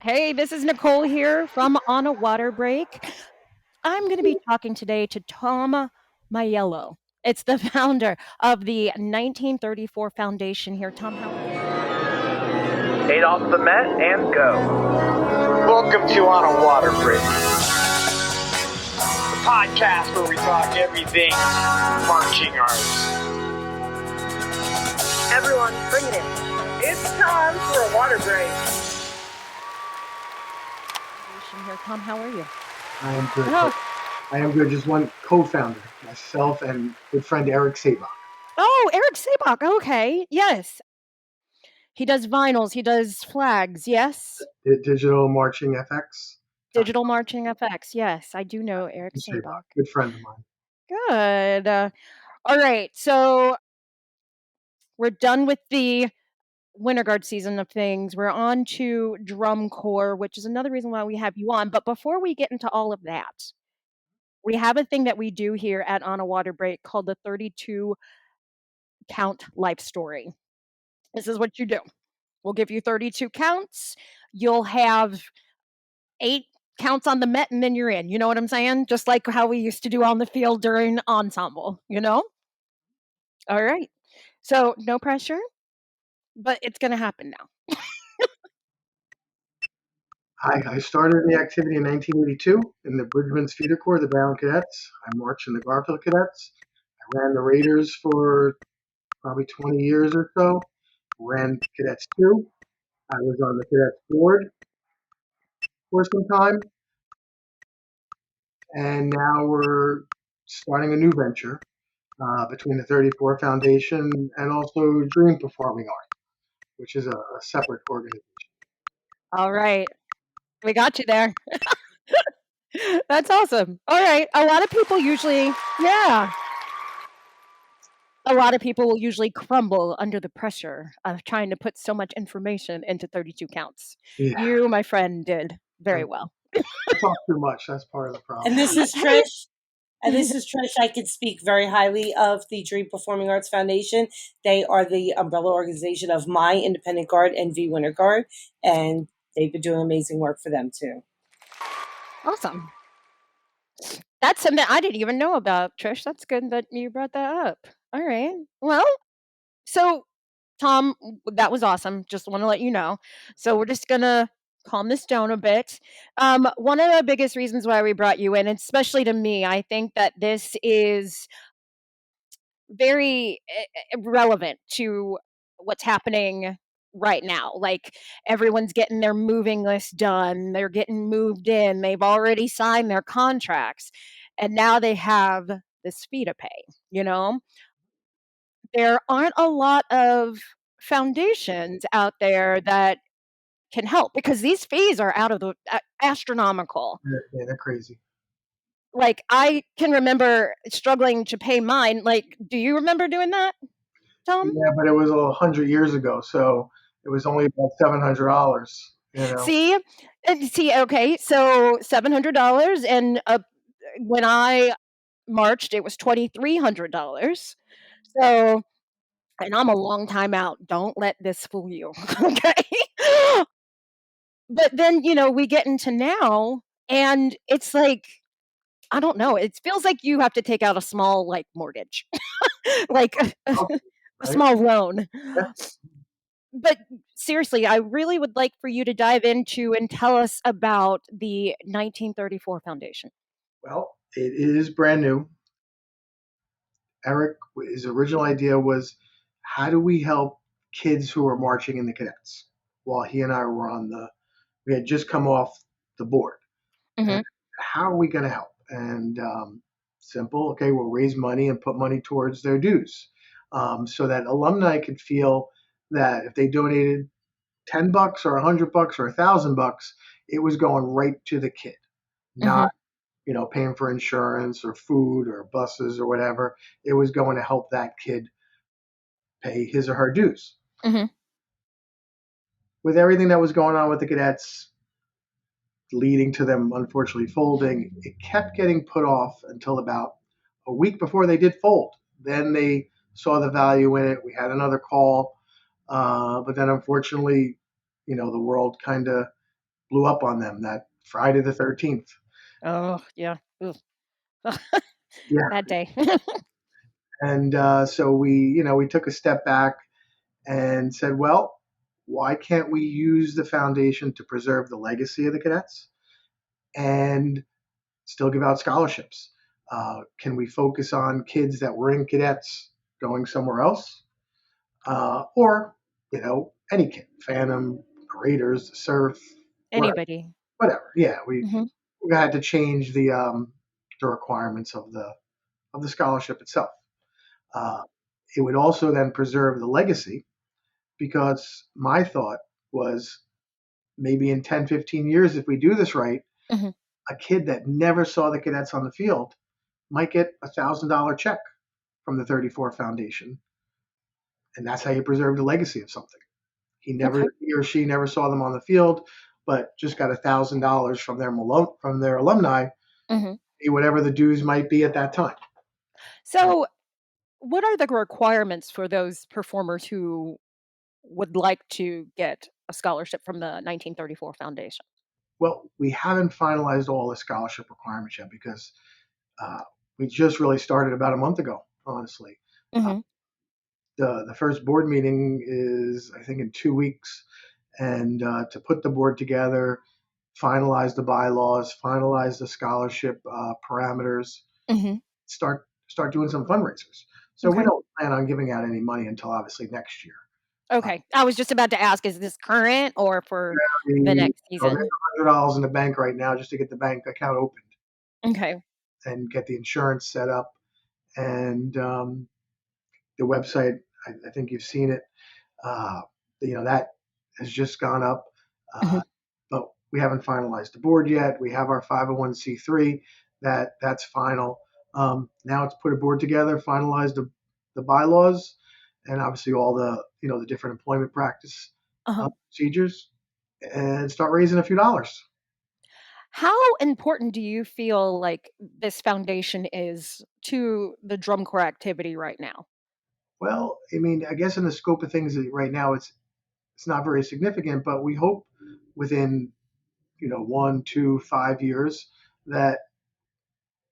Hey, this is Nicole here from On a Water Break. I'm going to be talking today to Tom Maeillo. It's the founder of the 1934 Foundation here. Tom, how are you? 8 off the mat and go. Welcome to On a Water Break, the podcast where we talk everything marching arts. Everyone, bring it in. It's time for a water break. Here. Tom, how are you? I am good. I am good. Just one co-founder, myself and good friend Eric Sabach. Oh, Eric Sabach. Okay. Yes. He does vinyls. He does flags. Yes. Digital Marching FX. Digital Marching FX. Yes, I do know Eric Sabach. Good friend of mine. Good. All right. So we're done with the Winter Guard season of things. We're on to Drum Corps, which is another reason why we have you on. But before we get into all of that, we have a thing that we do here at On a Water Break called the 32 count life story. This is what you do. We'll give you 32 counts. You'll have 8 counts on the Met and then you're in. You know what I'm saying? Just like how we used to do on the field during ensemble, you know? All right. So no pressure, but it's going to happen now. I started the activity in 1982 in the Bridgman's Feeder Corps, the Brown Cadets. I marched in the Garfield Cadets. I ran the Raiders for probably 20 years or so. Ran Cadets 2. I was on the Cadets board for some time. And now we're starting a new venture between the 34 Foundation and also Dream Performing Art, which is a separate organization. All right. We got you there. That's awesome. All right. A lot of people usually will usually crumble under the pressure of trying to put so much information into 32 counts. Yeah. You, my friend, did very well. I talk too much. That's part of the problem. And this is Trish. I can speak very highly of the Dream Performing Arts Foundation. They are the umbrella organization of my Independent Guard and V Winter Guard, and they've been doing amazing work for them too. Awesome. That's something I didn't even know about, Trish. That's good that you brought that up. All right. Well, so Tom, that was awesome. Just want to let you know. So we're just gonna calm this down a bit. One of the biggest reasons why we brought you in, especially to me, I think that this is very relevant to what's happening right now. Like everyone's getting their moving list done, they're getting moved in, they've already signed their contracts, and now they have this fee to pay, you know? There aren't a lot of foundations out there that can help because these fees are out of the astronomical. Yeah, they're crazy. Like I can remember struggling to pay mine. Like, do you remember doing that, Tom? Yeah, but it was 100 years ago, so it was only about $700. You know? See, okay, so $700, and when I marched, it was $2,300. So, and I'm a long time out. Don't let this fool you, okay? But then, we get into now, and it's like, I don't know. It feels like you have to take out a small, like, mortgage, like a small loan. Yeah. But seriously, I really would like for you to dive into and tell us about the 1934 Foundation. Well, it is brand new. Eric, his original idea was, how do we help kids who are marching in the cadets? While he and I were we had just come off the board. Mm-hmm. How are we going to help? And simple, okay, we'll raise money and put money towards their dues, so that alumni could feel that if they donated $10 or $100 or $1,000, it was going right to the kid, not paying for insurance or food or buses or whatever. It was going to help that kid pay his or her dues. Mm-hmm. With everything that was going on with the cadets, leading to them unfortunately folding, it kept getting put off until about a week before they did fold. Then they saw the value in it. We had another call, but then unfortunately, the world kind of blew up on them that Friday the 13th. Oh, yeah. Ugh. Yeah. That day. And so we took a step back and said, well, why can't we use the foundation to preserve the legacy of the cadets and still give out scholarships? Can we focus on kids that were in cadets going somewhere else? Or, any kid, Phantom, Raiders, Surf, wherever, Anybody. whatever. Yeah, Mhm. we had to change the requirements of the scholarship itself. Uh, it would also then preserve the legacy because my thought was maybe in 10, 15 years, if we do this right, Mhm. a kid that never saw the cadets on the field might get $1,000 check from the 34 Foundation. And that's how you preserve the legacy of something. Okay. He or she never saw them on the field, but just got $1,000 from their alumni, Mhm. whatever the dues might be at that time. So, what are the requirements for those performers who would like to get a scholarship from the 1934 Foundation? Well, we haven't finalized all the scholarship requirements yet because uh, we just really started about a month ago, honestly. Uh, Mhm. the first board meeting is, I think, in 2 weeks. And to put the board together, finalize the bylaws, finalize the scholarship parameters, Mhm. start doing some fundraisers. So we Okay. don't plan on giving out any money until obviously next year. Uh, Okay. I was just about to ask, is this current or for the there's next season? $100 in the bank right now just to get the bank account opened Okay. and get the insurance set up and the website. I think you've seen it. Uh, that has just gone up, Mhm. but we haven't finalized the board yet. We have our 501c3 that's final. Now it's put a board together, finalize the bylaws, and obviously all the different employment practice Uh-huh. procedures, and start raising a few dollars. How important do you feel like this foundation is to the drum corps activity right now? Well, I mean, I guess in the scope of things right now, it's not very significant, but we hope within 1, 2, 5 years that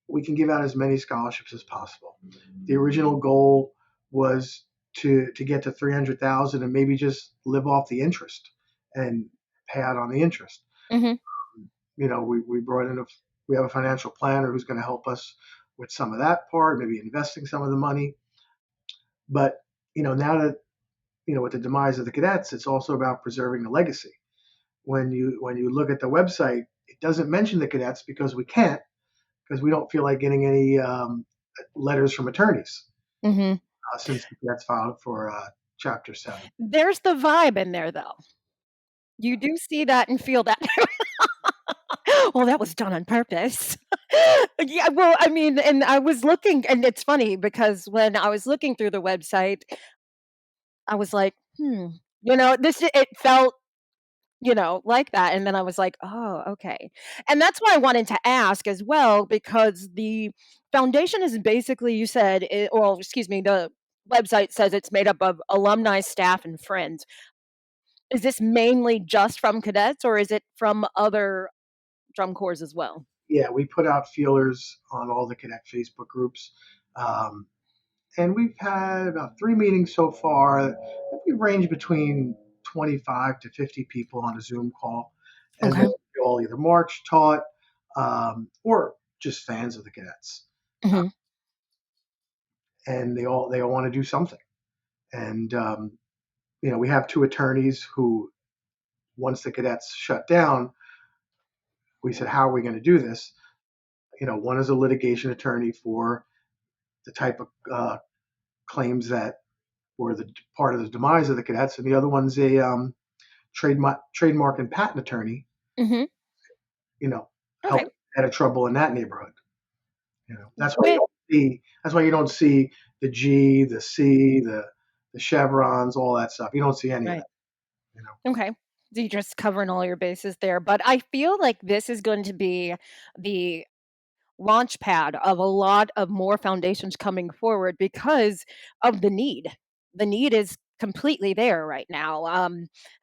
we can give out as many scholarships as possible. The original goal was to get to 300,000 and maybe just live off the interest and pay out on the interest. Mhm. We brought in we have a financial planner who's going to help us with some of that part, maybe investing some of the money. But now that with the demise of the cadets, it's also about preserving the legacy. When you look at the website, it doesn't mention the cadets because we can't, because we don't feel like getting any letters from attorneys Mhm. since that's filed for Chapter 7. There's the vibe in there though. You do see that and feel that. Well, that was done on purpose. Yeah, well, I mean, and I was looking and it's funny because when I was looking through the website, I was like, "Hmm." It felt, like that, and then I was like, "Oh, okay." And that's why I wanted to ask as well because the foundation is basically you said well, excuse me, the website says it's made up of alumni, staff, and friends. Is this mainly just from cadets, or is it from other drum corps as well? Yeah, we put out feelers on all the Connect Facebook groups, um, and we've had about 3 meetings so far. We've ranged between 25 to 50 people on a Zoom call, and they Okay. all either marched, taught, or just fans of the cadets, Mhm. and they all want to do something. And we have two attorneys who, once the cadets shut down, we said, how are we going to do this? One is a litigation attorney for the type of claims that were the part of the demise of the cadets, and the other one's a trademark and patent attorney. Mhm. You know, Okay. help out of trouble in that neighborhood. That's why you With don't see. That's why you don't see the G, the C, the chevrons, all that stuff. You don't see any of right. that. You know. Okay. So you're just covering all your bases there, but I feel like this is going to be the launch pad of a lot of more foundations coming forward because of the need. The need is completely there right now.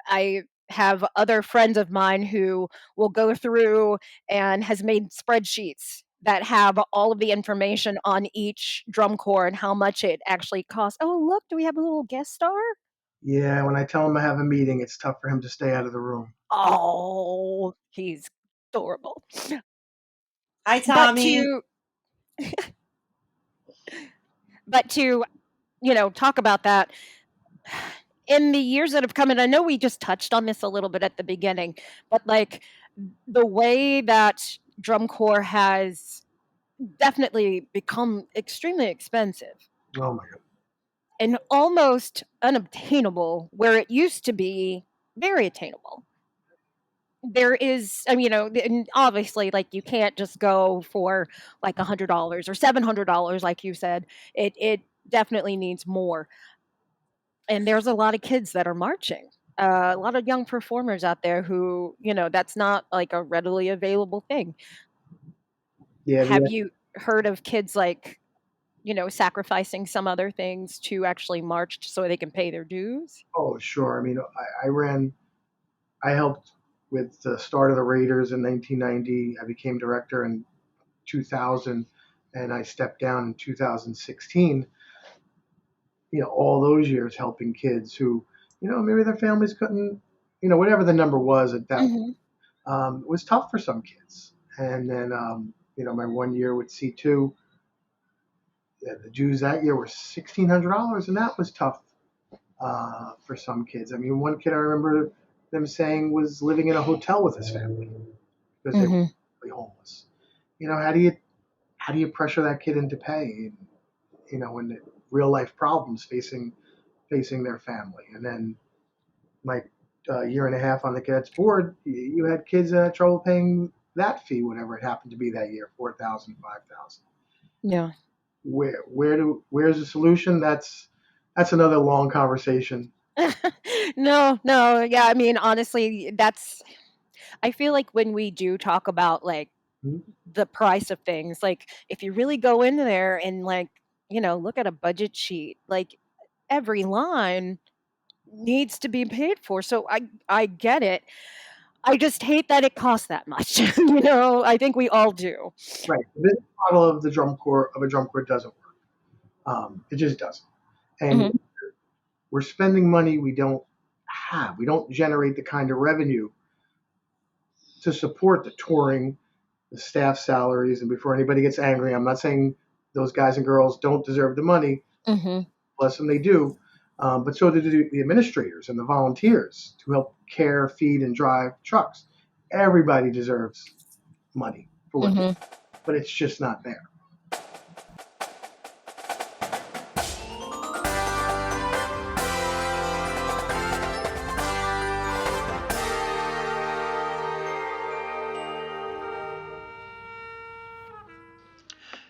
I have other friends of mine who will go through and has made spreadsheets that have all of the information on each drum corps and how much it actually costs. Oh, look, do we have a little guest star? Yeah, when I tell him I have a meeting, it's tough for him to stay out of the room. Oh, he's adorable. Hi, But Tommy. to talk about that, in the years that have come, and I know we just touched on this a little bit at the beginning, but like the way that drum corps has definitely become extremely expensive Oh my God. and almost unobtainable, where it used to be very attainable. There is, I mean, and obviously, like you can't just go for like $100 or $700, like you said. It definitely needs more. And there's a lot of kids that are marching. A lot of young performers out there who, that's not like a readily available thing. Yeah, Have the you heard of kids like, sacrificing some other things to actually march so they can pay their dues? oh sure. I mean, I helped with the start of the Raiders in 1990. I became director in 2000, and I stepped down in 2016. All those years helping kids who, maybe their families couldn't, whatever the number was at that, Mhm. it was tough for some kids. And then, my 1 year with C2, yeah, the dues that year were $1,600, and that was tough for some kids. I mean, one kid I remember them saying was living in a hotel with his family because they were Mhm. really homeless. How do you pressure that kid into pay? When the real life problems facing their family, and then my year and a half on the cadets board, you had kids that had trouble paying that fee, whatever it happened to be that year, 4,000, 5,000. Yeah. Where's the solution? That's another long conversation. No, no, yeah, I mean, honestly, I feel like when we do talk about, like, Mhm. the price of things, like, if you really go in there and, like, look at a budget sheet, like, every line needs to be paid for, so I get it. I just hate that it costs that much, I think we all do. Right. The business model of a drum corps doesn't work. It just doesn't. And Mhm, we're spending money we don't have. We don't generate the kind of revenue to support the touring, the staff salaries. And before anybody gets angry, I'm not saying those guys and girls don't deserve the money. mhm, Bless them, they do. But so do the administrators and the volunteers to help care, feed, and drive trucks. Everybody deserves money for what they, mhm. but it's just not there.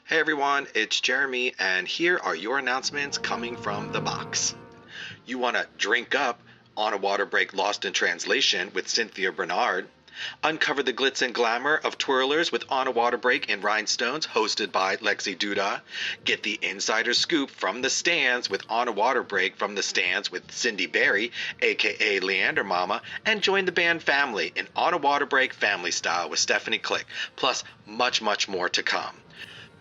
Hey everyone, it's Jeremy, and here are your announcements coming from the box. You want to drink up on a water break Lost in Translation with Cynthia Bernard. Uncover the glitz and glamour of twirlers with On a Water Break in Rhinestones, hosted by Lexi Duda. Get the insider scoop from the stands with On a Water Break from the Stands with Cindy Berry, aka Leander Mama, and join the band family in On a Water Break family style with Stephanie Click, plus much, much more to come.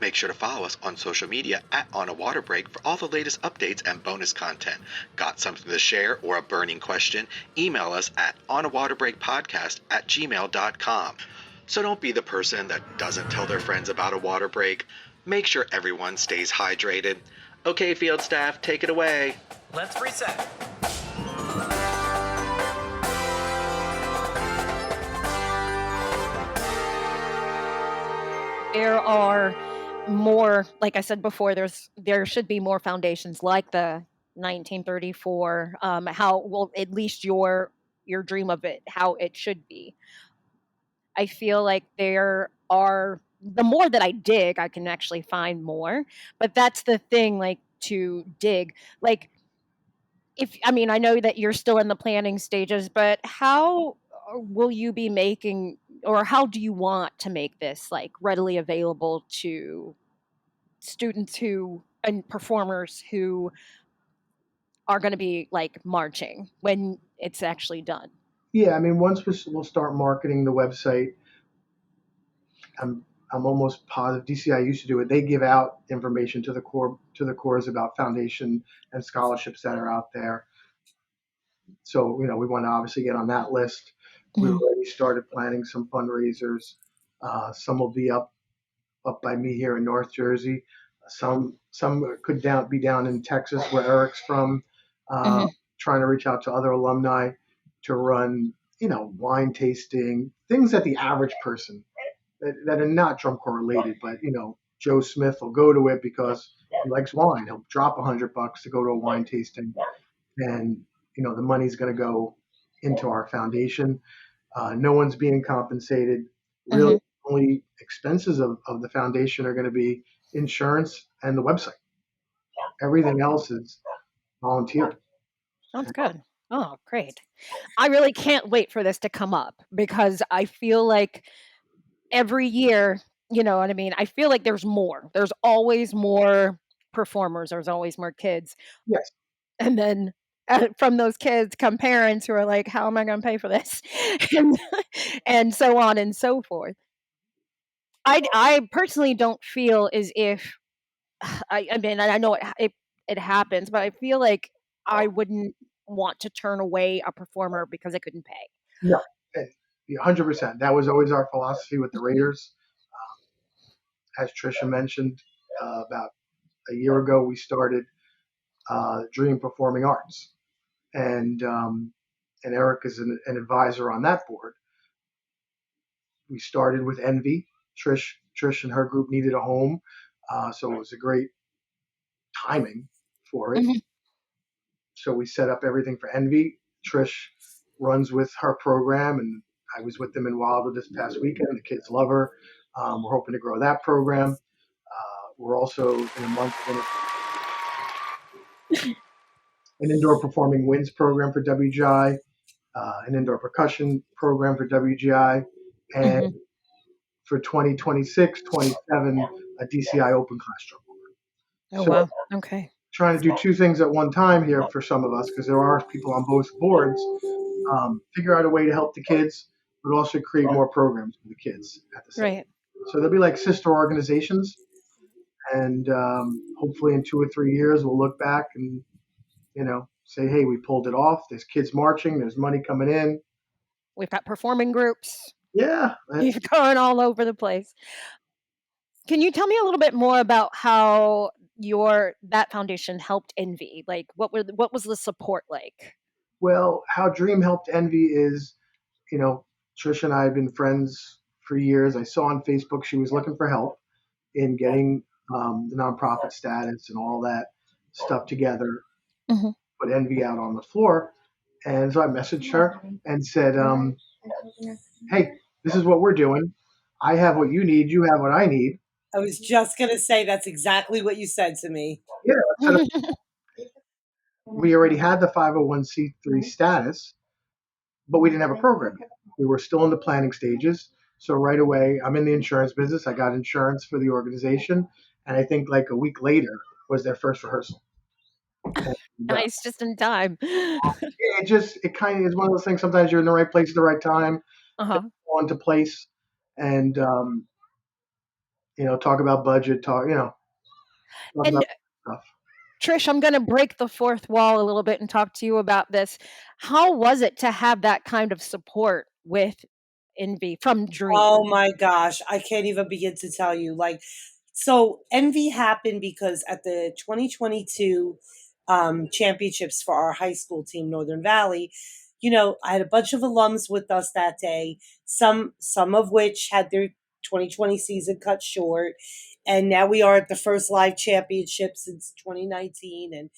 Make sure to follow us on social media at On a Water Break for all the latest updates and bonus content. Got something to share or a burning question? Email us at onawaterbreakpodcast@gmail.com. So don't be the person that doesn't tell their friends about a water break. Make sure everyone stays hydrated. Okay, field staff, take it away. Let's reset. There are more, like I said before, there should be more foundations like the 1934, how well, at least your dream of it, how it should be. I feel like there are the more that I dig, I can actually find more. But that's the thing, like to dig. Like if I mean, I know that you're still in the planning stages, but how will you be making or how do you want to make this like readily available to students who and performers who are going to be like marching when it's actually done? Yeah, I mean, once we'll start marketing the website, I'm I'm almost positive DCI used to do it. They give out information to the cores about foundation and scholarships that are out there. So we want to obviously get on that list. We've Mhm. already started planning some fundraisers. Some will be up by me here in North Jersey. Some could be down in Texas where Eric's from. Uh, Mhm. Trying to reach out to other alumni to run wine tasting things that the average person that are not drum corps related, but Joe Smith will go to it because he likes wine. He'll drop $100 to go to a wine tasting, and the money's going to go into our foundation. No one's being compensated. Really, Mhm. only expenses of the foundation are going to be insurance and the website. Everything else is volunteer. Sounds good. Oh, great. I really can't wait for this to come up because I feel like every year, you know what I mean? I feel like there's more. There's always more performers, there's always more kids. Yes. And then from those kids come parents who are like, how am I going to pay for this? and, and so on and so forth. I personally don't feel as if I mean, I know it happens, but I feel like I wouldn't want to turn away a performer because I couldn't pay. No. 100%. That was always our philosophy with the Raiders. As Trisha mentioned, about a year ago, we started Dream Performing Arts, and Eric is an advisor on that board. We started with Envy. Trish and her group needed a home, so it was a great timing for it. Mhm. So we set up everything for Envy. Trish runs with her program, and I was with them in Wilder this past weekend. The kids love her. We're hoping to grow that program. We're also in a month going to an indoor performing winds program for WGI, an indoor percussion program for WGI, and Mhm. for 2026, 27, a DCI open class drum. Oh So wow. Okay. trying to do two things at one time here for some of us because there are people on both boards. Figure out a way to help the kids, but also create more programs for the kids at the same. Right. So they'll be like sister organizations, and hopefully in 2 or 3 years we'll look back and say, hey, we pulled it off. There's kids marching. There's money coming in. We've got performing groups. Yeah, You're going all over the place. Can you tell me a little bit more about how your that foundation helped Envy? Like what was the support like? well, how Dream helped Envy is, you know, Trish and I have been friends for years. I saw on Facebook she was looking for help in getting the nonprofit status and all that stuff together, Mhm. put Envy out on the floor. And so I messaged her and said, hey, this is what we're doing. I have what you need. You have what I need. I was just going to say that's exactly what you said to me. Yeah, let's set up. We already had the 501c3 status, but we didn't have a program yet. We were still in the planning stages. So right away, I'm in the insurance business. I got insurance for the organization. And I think like a week later was their first rehearsal. And, Nice, just in time. it kind of is one of those things. Sometimes you're in the right place at the right time, things Uh-huh. fall into place, and talk about budget, talk And about stuff. Trish, I'm going to break the fourth wall a little bit and talk to you about this. How was it to have that kind of support with Envy from Oh Dream? my gosh, I can't even begin to tell you. Like, so envy happened because at the 2022 championships for our high school team, Northern Valley, I had a bunch of alums with us that day. Some of which had their 2020 season cut short, and now we are at the first live championship since 2019, and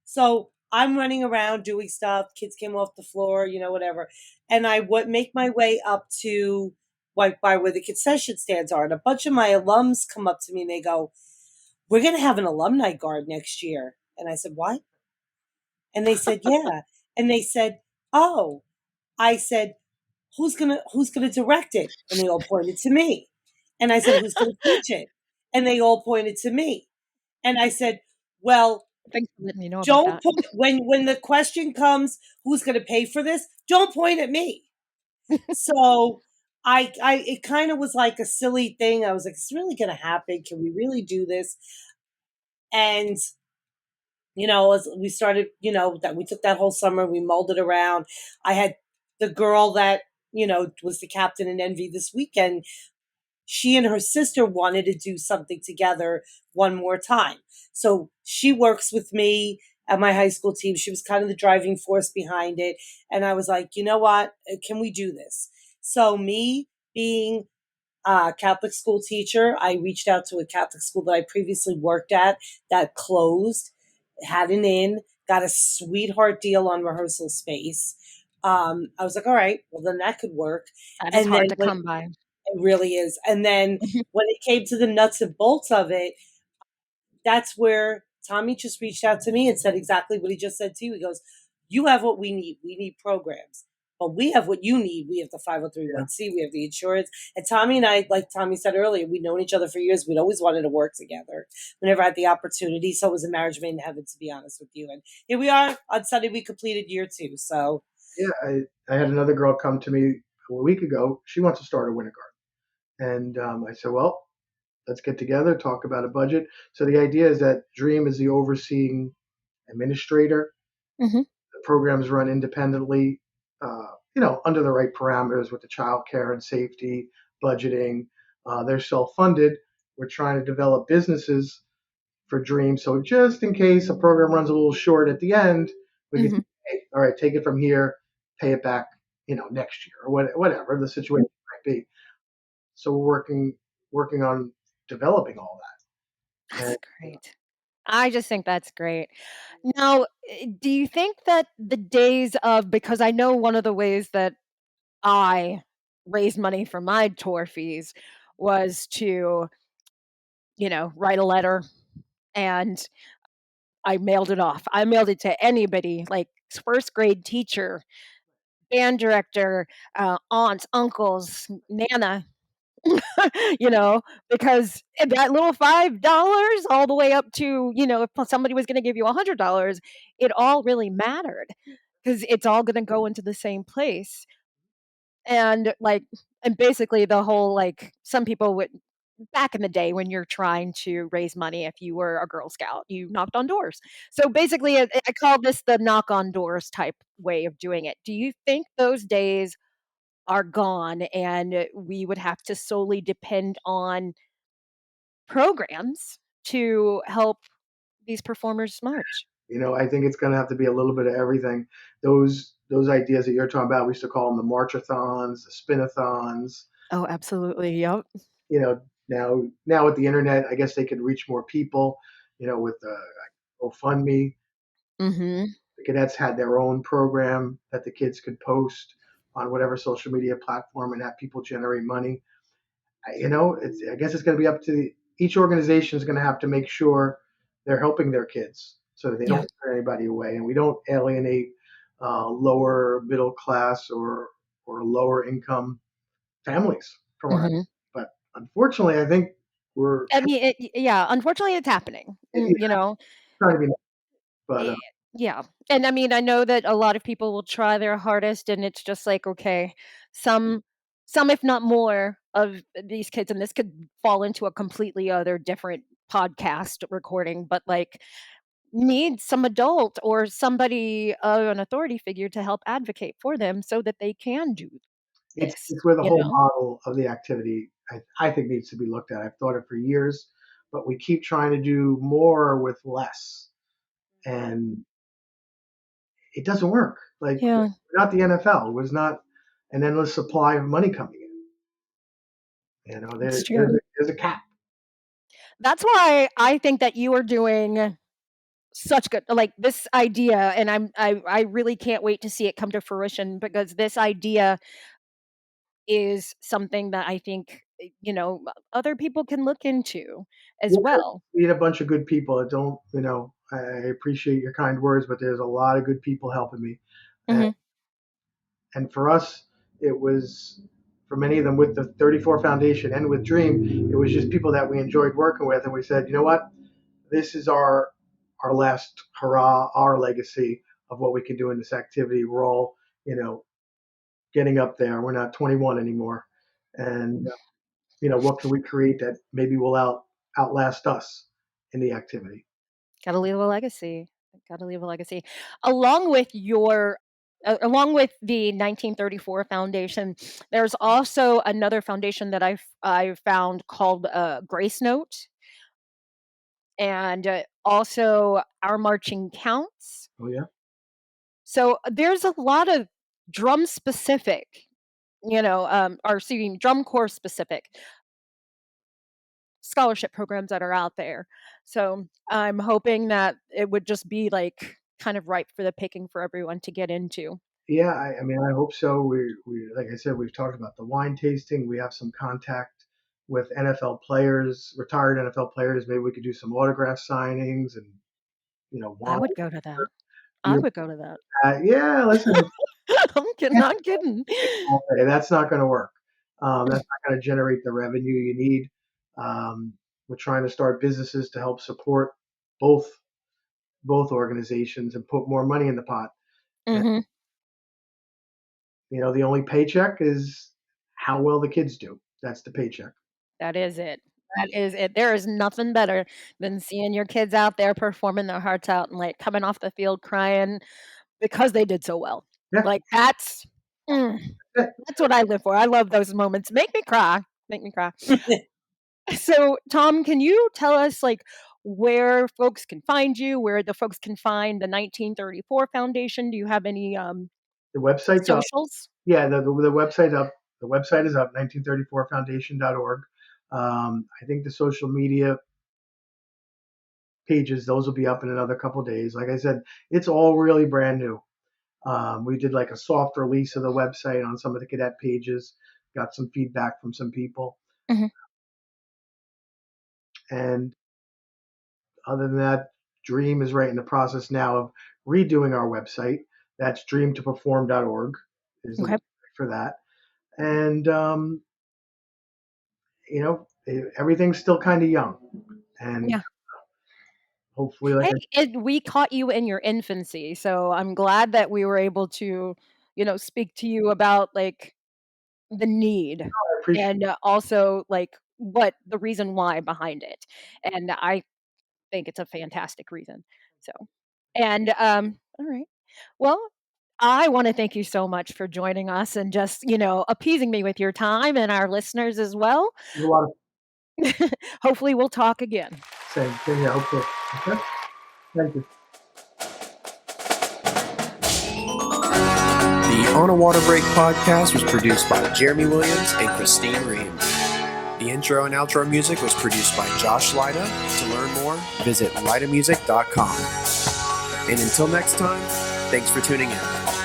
so I'm running around doing stuff. Kids came off the floor, whatever. And I would make my way up to like by where the concession stands are. And a bunch of my alums come up to me and they go, we're going to have an alumni guard next year. And I said, what? And they said, yeah. And they said, oh, I said, who's gonna direct it? And they all pointed to me. And I said, who's gonna teach it? And they all pointed to me. And I said, well, Thanks for letting me know about Don't that. put when the question comes, who's going to pay for this? Don't point at me. So I it kind of was like a silly thing. I was like, it's really going to happen. Can we really do this? And as we started, that we took that whole summer, we mulled it around. I had the girl that was the captain in Envy this weekend. She and her sister wanted to do something together one more time. So she works with me at my high school team. She was kind of the driving force behind it. And I was like, you know what? Can we do this? So me being a Catholic school teacher, I reached out to a Catholic school that I previously worked at that closed, had an inn, got a sweetheart deal on rehearsal space. I was like, all right, well then that could work. That is And then hard to when come by. it really is. And then when it came to the nuts and bolts of it, that's where Tommy just reached out to me and said exactly what he just said to you. He goes, you have what we need. We need programs. But we have what you need. We have the Yeah. 503(1)(c). We have the insurance. And Tommy and I, like Tommy said earlier, we'd known each other for years. We'd always wanted to work together. We never had the opportunity. So it was a marriage made in heaven, to be honest with you. And here we are. On Sunday, we completed year 2. So Yeah, I had another girl come to me a week ago. She wants to start a winter garden. And I said, well, let's get together, talk about a budget. So the idea is that Dream is the overseeing administrator. Hmm. The program's run independently, under the right parameters with the child care and safety, budgeting. They're self-funded. We're trying to develop businesses for Dream. So just in case a program runs a little short at the end, we can Hmm. say, hey, all right, take it from here, pay it back, next year or whatever the situation might be. So we're working on developing all that. That's And great. I just think that's great. Now, do you think that the days of, because I know one of the ways that I raised money for my tour fees was to, write a letter and I mailed it off. I mailed it to anybody, like first grade teacher, band director, aunts, uncles, nana, you know, because that little $5 all the way up to, if somebody was going to give you $100, it all really mattered because it's all going to go into the same place. And and basically the whole, some people would, back in the day when you're trying to raise money, if you were a Girl Scout, you knocked on doors. So basically, I call this the knock on doors type way of doing it. Do you think those days are gone and we would have to solely depend on programs to help these performers march? I think it's going to have to be a little bit of everything. Those ideas that you're talking about, we used to call them the marchathons, the spinathons. Oh, absolutely. Yep. You know, now with the internet, I guess they could reach more people. With GoFundMe, Mhm. the cadets had their own program that the kids could post on whatever social media platform and have people generate money. I guess it's going to be up to each organization is going to have to make sure they're helping their kids so that they Yeah. don't turn anybody away and we don't alienate lower middle class or lower income families from our. Mhm. But unfortunately, I think we're I mean, yeah, unfortunately it's happening. trying to be, but Eh, yeah, and I mean, I know that a lot of people will try their hardest, and it's just like, okay, some if not more, of these kids, and this could fall into a completely other different podcast recording, but, need some adult or somebody, an authority figure to help advocate for them so that they can do this, it's where the you whole know? model of the activity I think needs to be looked at. I've thought it for years, but we keep trying to do more with less, and it doesn't work. Like Yeah, not the NFL was not an endless supply of money coming in. it's There's true. there's a cap. That's why I think that you are doing such good, this idea, and I really can't wait to see it come to fruition because this idea is something that I think, other people can look into as Yeah, well. meet a bunch of good people that don't. I appreciate your kind words, but there's a lot of good people helping me, and, Mhm. and for us, it was for many of them with the 34 Foundation and with Dream, it was just people that we enjoyed working with, and we said, you know what, this is our our last hurrah, our legacy of what we can do in this activity. We're all, getting up there. We're not 21 anymore, and what can we create that maybe will outlast us in the activity? Gotta leave a legacy. Gotta leave a legacy. Along with your along with the 1934 Foundation, there's also another foundation that I found called, Grace Note, and, also Our Marching Counts. Oh yeah, So, there's a lot of drum specific, or excuse me, drum corps specific scholarship programs that are out there. So I'm hoping that it would just be like kind of ripe for the picking for everyone to get into. yeah. I mean, I hope so. We like I said, we've talked about the wine tasting. We have some contact with NFL players, retired NFL players. Maybe we could do some autograph signings and I wine. would go to that. I You would go to that. Yeah, listen, I'm kidding. Not kidding. okay, that's not going to work. That's not going to generate the revenue you need. Um, we're trying to start businesses to help support both both organizations and put more money in the pot. And Hmm. the only paycheck is how well the kids do. That's the paycheck. That is it. That is it. There is nothing better than seeing your kids out there performing their hearts out and like coming off the field crying because they did so well. Yeah, Like mm, that's it. that's what I live for. I love those moments. Make me cry. Make me cry. So, Tom, can you tell us like where folks can find you, where the folks can find the 1934 Foundation? Do you have any The website's up. socials? Yeah, the website's up. The website is up, 1934foundation.org. I think the social media pages, those will be up in another couple days. Like I said, it's all really brand new. We did like a soft release of the website on some of the cadet pages, got some feedback from some people. Mhm. And other than that, Dream is right in the process now of redoing our website. That's dreamtoperform.org is the Okay. website for that. And, everything's still kind of young. And Yeah. hopefully, like Hey, I we caught you in your infancy, so I'm glad that we were able to, speak to you about like the need appreciate and also like what the reason why behind it. And I think it's a fantastic reason. So, and all right. Well, I want to thank you so much for joining us and just, appeasing me with your time and our listeners as well. there's a lot of Hopefully, we'll talk again. same here. Hopefully. Okay. Thank you. The On a Water Break podcast was produced by Jeremy Williams and Christine Reams. The intro and outro music was produced by Josh Lida. To learn more, visit lidamusic.com. And until next time, thanks for tuning in.